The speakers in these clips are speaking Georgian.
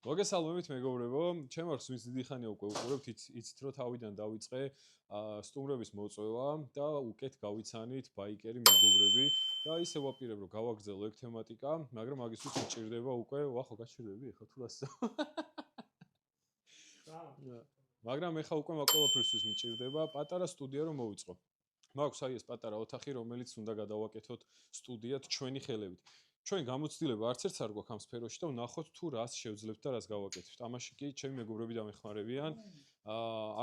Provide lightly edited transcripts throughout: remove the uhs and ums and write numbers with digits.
მოგესალმებით მეგობრებო, ჩემ არს ვინც დიდი ხანია უკვე უყურებთ, იცით რომ თავიდან დავიწყე სტუმრების მოწვევა და უკეთ გავიცანით ბაიკერი მეგობრები და ისე ვაპირებ რომ გავაგრძელო ეგ თემატიკა, მაგრამ მაგის უც მჭირდება უკვე, ხო გაჩერდები ახლა თუ რასწავ. მაგრამ ახლა უკვე მაგ ყველაფრისთვის მჭირდება პატარა სტუდია რომ მოვიწყო. მაქვს აი ეს პატარა ოთახი, რომელიც უნდა გადავაკეთოთ სტუდიად ჩვენი ხელებით. ჩვენ გამოცდილება არც ერთს არ გვაქვს ამ სფეროში და ვნახოთ თუ რას შევძლებთ და რას გავაკეთებთ. ამაში კი ჩემი მეგობრები დამეხმარებიან.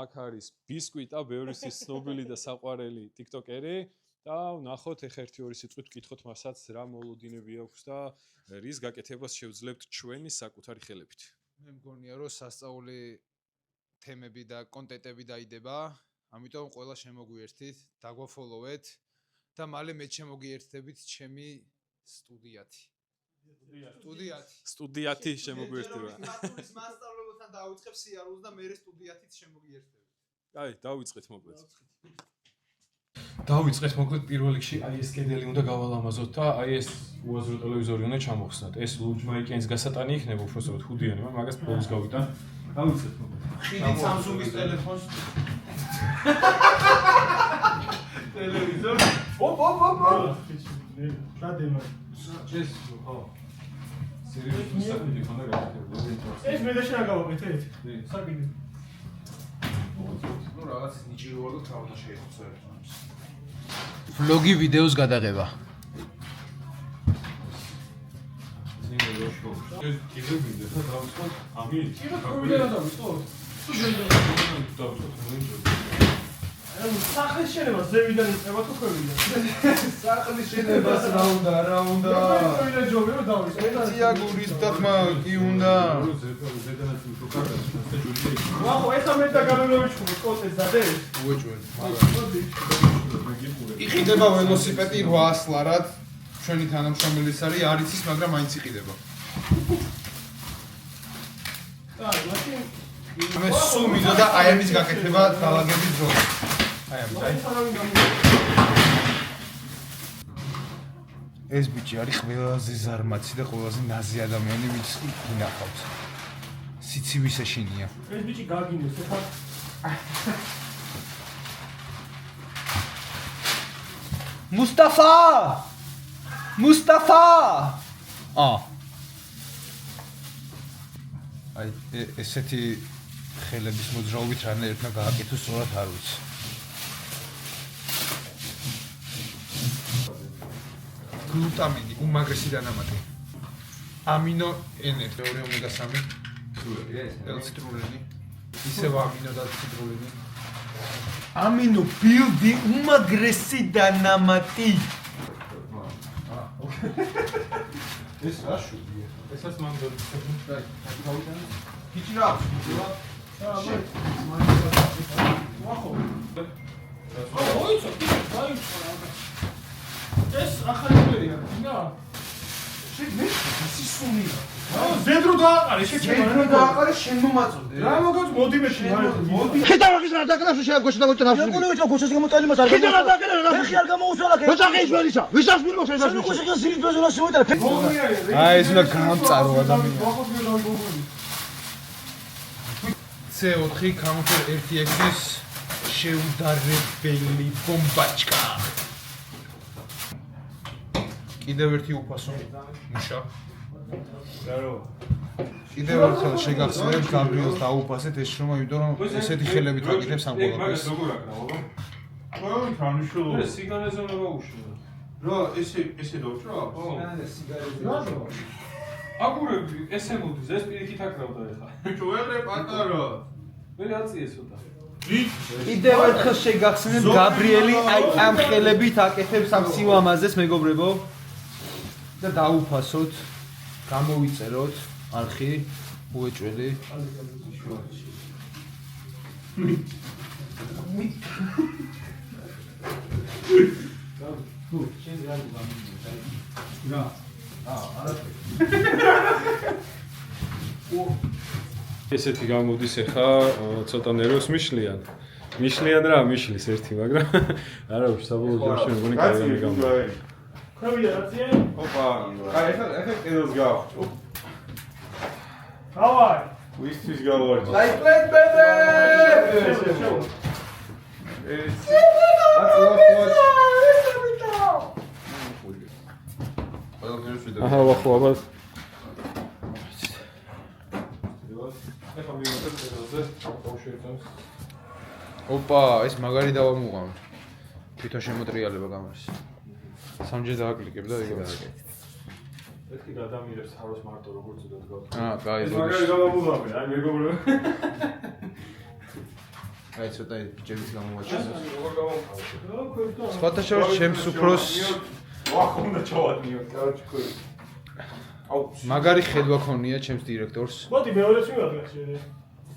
აქ არის ბისკვიტა, ბევრისთვის ცნობილი და საყვარელი TikTokeri და ვნახოთ ეხა 1-2 სიტყვით ვკითხოთ მასაც რა მოლოდინები აქვს და რის გაკეთებას შევძლებთ ჩვენი საკუთარი ხელებით. მე მგონია რომ სასწაული თემები და კონტენტები დაიდება, ამიტომ ყველა შემოგვიერთით, დაგვაფოლოვეთ და მალე მე შემოგიერთდებით ჩემი სტუდიათი შემოგვიერთდება. მათურის მასწავლებელთან დავიწყებ სიარულს და მე სტუდიათით შემოგიერთდებით. აი, დავიწყეთ მოკლედ. დავიწყეთ მოკლედ პირველ რიგში აი ეს კედელი უნდა გავალამაზოთ და აი ეს უაზრო ტელევიზორი უნდა ჩამოხსნათ. ეს ლუჯმაიკენის გასატანი იქნება უბრალოდ ხუდიანი, მაგრამ მაგას პრობლემს გავიტან. დავიწყეთ მოკლედ. ხიდით Samsung-ის ტელეფონს. ტელევიზორ. გადემა. ეს ხო. სერიოზულად საკუთი ხანდა გაკეთებული. ეს მე და შენ გავაკეთეთ? საკიდე. ნუ რაღაც ნიჭირო ვარ და თავდა შეიხოცე. ვლოგი ვიდეოს გადაღება. ეს კიდევ ვიდეო და დავიწყოთ ამით. კიდევ ვიდეო დავიწყოთ? სახლის შენებას ზევიდან იწება თუ ქვევიდან? სახლის შენებას რა უნდა? ქვევიდან ჯობია რომ დავიწყოთ. ციაგურის დათმა კი უნდა. ვახო, ეხა მე და გამოვიჩხუბოთ კოწეს დადე? უეჭვენ. იყიდება ველოსიპედი 800 ლარად. ჩვენი თანამშრომელის არ იცის, მაგრამ მაინც იყიდება. აი, მაშინ მე სულ მინდოდა აი ამის გაკეთება დალაგების დროს. აი ამის აი. ეს ბიჭი არის ყველაზე ზარმაცი და ყველაზე ნაზი ადამიანი, ვინც ინახავს. სიცივის ეშინია. ეს ბიჭი გაგინებს, ეხა მუსტაფა! აი ესეთი ხელების მოძრაობით რანაირად გააკეთოს სწორად არ ვიცი. გლუტამინი, უმაგრესი დანამატი. ამინო ენები, 2 ომეგა-3. ციტრულენი. ისევ ამინო და ციტრულენი. ამინო ბილდი უმაგრესი დანამატი. ეს რა შუბია? ესაც მან დაიწყე. ბიჭი რა? ვახო. ეს ახალი ფერია, და? შეგმე? სისხლია. ზედრო დააყარე, შენ დააყარე, შენ მომაწოდე. რა მოგოც მოდი მე შენ. მოდი. ხეთა ვახის რა დაკნას შეა გოჩა და გოჩა ნახე. ნაკული ვიწყო გოჩას გამოწალი მას არ. ხეთა რა დაკნა რა. ხე არ გამოუსვალა. ოჯახი ის ვერისა. ვისაც მილმოს ეს. ნუ გოჩა გასილი ბეზოლა შემოიტანე. აი ეს უნდა გამწარო ადამიანი. C4 კამოფერ 1X-ის შეუდარებელი ბომბაჩკა. კიდევ ერთი უფასო მუშა. კიდევ ერთხელ შეგახსენებთ გაბრიელს დაუფასეთ ეს შრომა, იმიტომ რომ ესეთი ხელებით აკეთებს ამ ყველაფერს. როგორ აკრავო? ყველანი თანიშულო. ეს სიგარეზე უნდა გაუშვო. რა, ესე დავჭრა? ხო. რატო? აგურები, ესე მოდის, ეს პირიქით აკრავდა ეხა. ბიჭო, ერე პატარა. მე რაწიე ცოტა. კიდევ ერთხელ შეგახსენებთ გაბრიელი აი ამ ხელებით აკეთებს ამ სილამაზეს მეგობრებო. და დაუფასოთ, გამოვიწეროთ არხი, უეჭველი. ესეთი გამოდის ახლა ცოტა ნერვს მიშლიან. მიშლიან რა, მიშლის ერთი, მაგრამ არა ვთქვი, საბოლოო ჯამში მეგონი კარგად გამო. ქვევია რაცია? ოპა, აი ეხა კედელს გავხჭო. დავაი. ვისთვის გავარჯე? Lightplate baby! აჰა, ვახო, აბა. ეხლა მივიღეთ წერილზე, გავშევწევს. ოპა, ეს მაგარი დავამუყავ. თვითონ შემოტრიალება კამერის. სამჯერ დააკლიკებ და იგივე დააკლიკებ. ერთი გადამიერებს თავს მარტო როგორც უნდა დგავ. კაი, მაგარი გავამუღავე, აი მეგობრებო. აი ცოტა ბიჭების გამოვაჩინე. როგორ გავამუღავე? სხვათა შორის ჩემს უფროს ვახ უნდა ჩავატნიო, კაროჩი ხოი. აუ, მაგარი ხედვა ქონია ჩემს დირექტორს. მოდი მეორეც მივადგა შენ.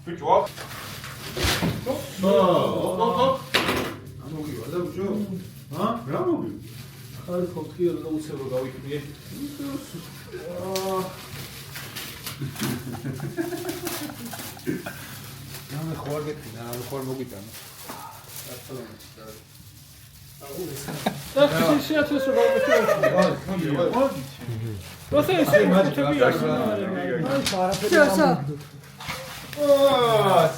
ბიჭო, ვახ. ამოგივა და ბიჭო? რა მოგივა? ხარ ხოთი რა უცებრო გავიქნიე. მე ხوار გეტყვი, რა ხوار მოგიტანა. შეაცვეს რომ მოდი. როცა ესე მოთები არის.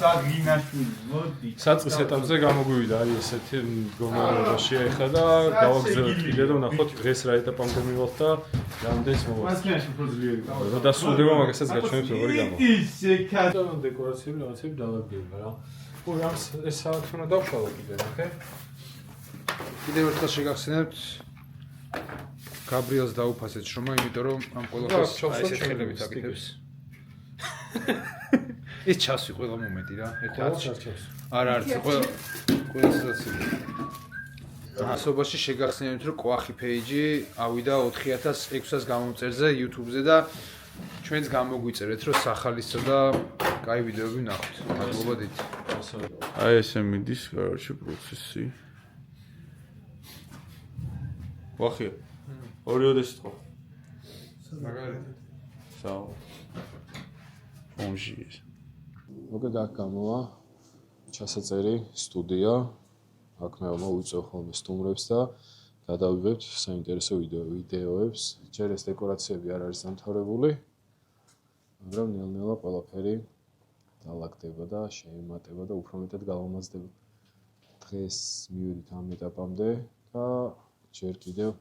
საგინაშვილი, მოდი. საწყის ეტაპზე გამოგვივიდა აი ესეთი მდგომარეობაში ახლა და გავაგზავნეთ კიდე რომ ნახოთ დღეს რა ეტაპამდე მივალთ და რამდენს მოვალთ. მასკენაში უფრო ძლიერი ყავა. და დასრულდება მაგასაც გაჩვენებთ როგორი გამოვა. ისე კატო. დეკორაციები რაღაცები დავაგებია რა. ო რამს ეს საათი უნდა დავშალო კიდე, ნახე? კიდევ ერთხელ შეგახსენებთ გაბრიელს დაუფასეთ შრომა, იმიტომ რომ ამ ყველაფერს აი ესეთ ხელებით აკეთებს. ეს ჩასვი ყველა მომენტი რა, ერთ-ერთი. არა, არც ყველასაც. ასობაში შეგახსენებთ რომ კვახი პეიჯი ავიდა 4600 გამომწერზე YouTube-ზე და ჩვენც გამოგვიწერეთ რომ სახალისო და კაი ვიდეოები ვნახოთ. მადლობა დიდი. აი ესე მიდის, კაროჩი პროცესი. ვახი. ორი ოდეში თქო. მაგალითად. საო. ფონში ეს. მოგეთ აქ გამოვა ჩასაწერი სტუდია. აქ მე მოვიწევ ხოლმე სტუმრებს და გადავიღებთ საინტერესო ვიდეოებს. ჯერ ეს დეკორაციები არ არის დამთავრებული, მაგრამ ნელ-ნელა ყველაფერი დალაგდება და შეემატება და უფრო მეტად გავამაძდება. დღეს მივედით ამ ეტაპამდე და ჯერ კიდევ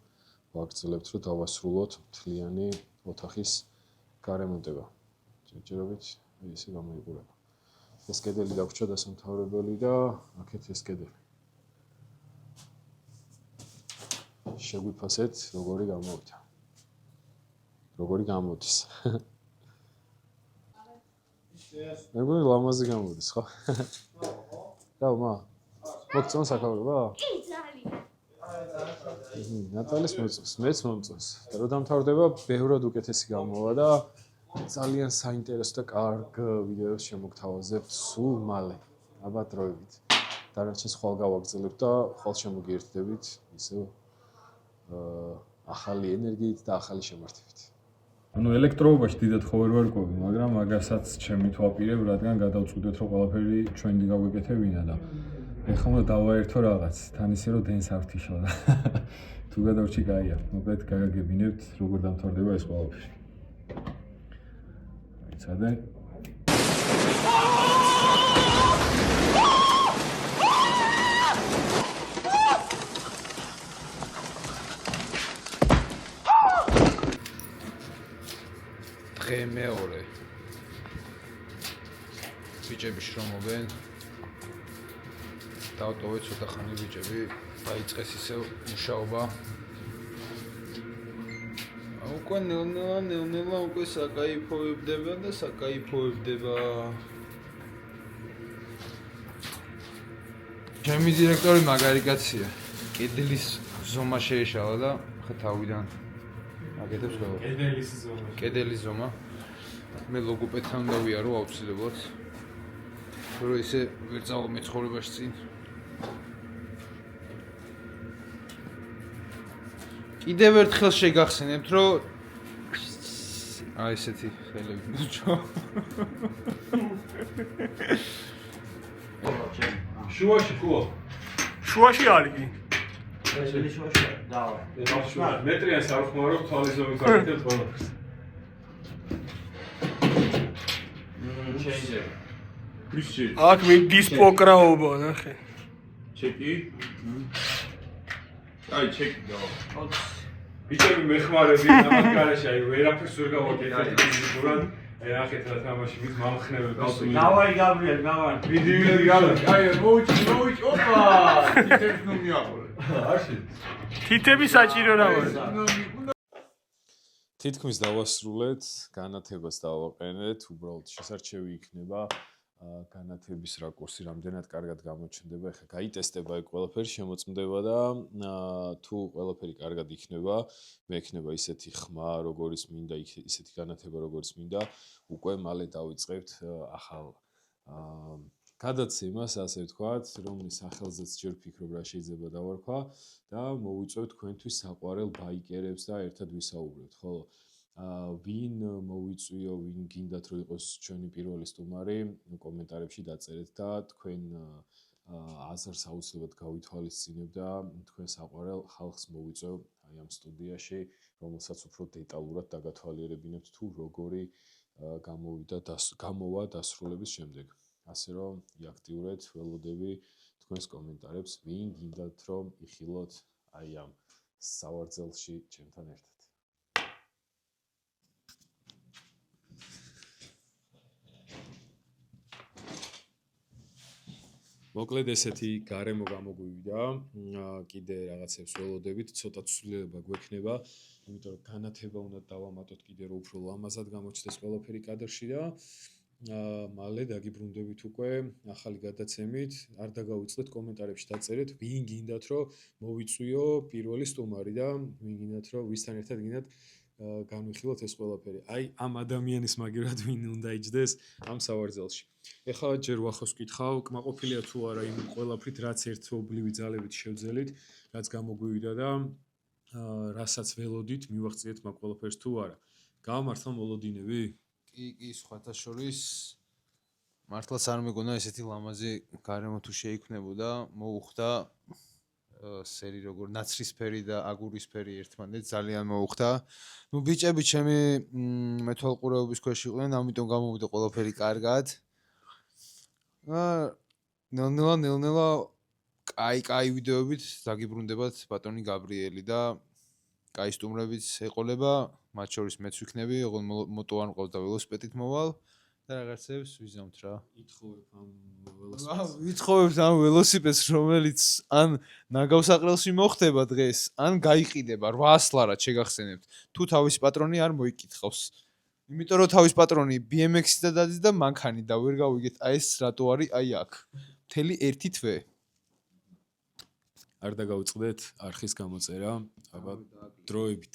ვაგრძელებთ რომ დავასრულოთ მთლიანი ოთახის გარემონტება. ჯერჯერობით ესე გამოიყურება. ეს კედელი დაგვრჩა დასამთავრებელი და აქეთ ეს კედელი. შეგვიფასეთ როგორი გამოვიდა. როგორი გამოდის. მე გვი ლამაზი გამოდის, ხო? რა მა? მოგწონს საკავრება? კი, ძალიან. ნატალის მოწონს, მეც მომწონს. და რო დამთავრდება, ბევრად უკეთესი გამოვა და ძალიან საინტერესო და კარგ ვიდეოს შემოგთავაზებთ სულ მალე. აბა დროებით. დანარჩენს ხვალ გავაგრძელებთ და ხვალ შემოგიერთდებით ისევ ახალი ენერგიით და ახალი შემართებით. ანუ ელექტროობაში დიდად ხო ვერ ვარკვევი, მაგრამ მაგასაც ჩემი თვალპირებ, რადგან გადავწყვიტეთ რომ ყველაფერი ჩვენი გავეკეთებინა და ეხლა უნდა დავაერთო რაღაც, თან ისე რომ დენს არ ვთიშო და თუ გადავრჩი კაია. მოკლედ გაგაგებინებთ როგორ დამთავრდება ეს ყველაფერი. აიცადე. დღე მეორე. ბიჭები შრომობენ. დავტოვეთ ცოტა ხანი ბიჭები, დაიწყეს ისევ მუშაობა. უკვე ნელ-ნელა უკვე საკაიფოებდება და საკაიფოებდება. ჩემი დირექტორი მაგარი კაცია. კედლის ზომა შეეშალა და ხა თავიდან აკეთებს ყველაფერს. კედელის ზომა. კედლის ზომა. მე ლოგოპედთან დავიარო აუცილებლად. რომ ისე ვერ წავალ მეცხოვრებაში წინ. კიდევ ერთხელ შეგახსენებთ, რომ აი ესეთი ხელები მოჭო. შუაში ხო? შუაში არის კი. მეტრიანს არ ხმარო თვალის ზომით ვაკეთებ ყველაფერს. ჩეინჯერი. ვის ჩეკი? აქ მიდის პოკრაობა, ნახე. ჩეკი? აი, ჩეკი დავა. ბიჭები მეხმარები ამას გარეშე, აი ვერაფერს ვერ გავაკეთებ ფიზიკურად. აი ახეთ რა თამაში მის მომხნევე გავსული. დავაი გაბრიელ, დავაი. ვიდეო გალო. აი, მოუჩი, ოპა! თითებს ნუ მიაყოლე. არში. თითები საჭირო რა ვარ. თითქმის დავასრულეთ, განათებას დავაყენეთ, უბრალოდ შესარჩევი იქნება განათების რაკურსი რამდენად კარგად გამოჩნდება. ეხლა გაიტესტება ეგ ყველაფერი, შემოწმდება და თუ ყველაფერი კარგად იქნება, მექნება ისეთი ხმა, როგორიც მინდა, ისეთი განათება, როგორიც მინდა, უკვე მალე დავიწყებთ ახალ გადაცემას, ასე ვთქვათ, რომლის სახელზეც ჯერ ვფიქრობ რა შეიძლება დავარქვა და მოვიწევთ თქვენთვის საყვარელ ბაიკერებს და ერთად ვისაუბრებთ, ხოლო ვინ მოვიწვიო, ვინ გინდათ რომ იყოს ჩვენი პირველი სტუმარი, კომენტარებში დაწერეთ და თქვენ აზრს აუცილებლად გავითვალისწინებ და თქვენ საყვარელ ხალხს მოვიწევ აი ამ სტუდიაში, რომელსაც უფრო დეტალურად დაგათვალიერებინებთ თუ როგორი გამოვა დასრულების შემდეგ. ასე რომ იაქტიურეთ, ველოდები თქვენს კომენტარებს, ვინ გინდათ რომ იხილოთ აი ამ სავარძელში ჩემთან ერთად. მოკლედ ესეთი გარემო გამოგვივიდა, კიდე რაღაცებს ველოდებით, ცოტა ცვლილება გვექნება, იმიტომ რომ განათება უნდა დავამატოთ კიდე რომ უფრო ლამაზად გამოჩნდეს ყველაფერი კადრში და მალე დაგიბრუნდებით უკვე ახალი გადაცემით. არ დაგავიწყდეთ კომენტარებში დაწერეთ, ვინ გინდათ რომ მოვიწვიო პირველი სტუმარი და ვინ გინდათ რომ ვისთან ერთად გინდათ განვიხილოთ ეს ყველაფერი. აი ამ ადამიანის მაგერად ვინ უნდა იჯდეს ამ სავარძელში. ეხლა ჯერ ვახოს ვკითხავ, კმაყოფილია თუ არა იმ ყველაფრით, რაც ერთობლივი ძალებით შევძელით, რაც გამოგვივიდა და რასაც ველოდით, მივაღწიეთ მაგ ყველაფერს თუ არა. გავამართლა მოლოდინები? კი, სხვათა შორის მართლაც არ მეგონა ესეთი ლამაზი გარემო თუ შეიქმნებოდა, მოუხდა სერი როგორ ნაცრისფერი და აგურისფერი ერთმანეთს ძალიან მოუხდა. ნუ ბიჭები ჩემი მეთვალყურეობის ქვეშ იყვნენ, ამიტომ გამოვიდა ყველაფერი კარგად. ნელ-ნელა კაი ვიდეოებით დაგიბრუნდებათ ბატონი გაბრიელი და კაი სტუმრებიც ეყოლება, მათ შორის მეც ვიქნები, ოღონდ მოტო არ მყავს და ველოსიპედით მოვალ და რაღაცებს ვიზამთ რა. ვითხოვებთ ამ ველოსიპედს, რომელიც ან ნაგავსაყრელში მოხდება დღეს, ან გაიყიდება 800 ლარად შეგახსენებთ. თუ თავის პატრონი არ მოიკითხავს. იმიტომ რომ თავის პატრონი BMX-ი და დადის და მანქანი და ვერ გავიგეთ აი ეს რატო არის აი აქ. მთელი ერთი თვე. არ დაგავიწყდეთ არხის გამოწერა, აბა დროებით.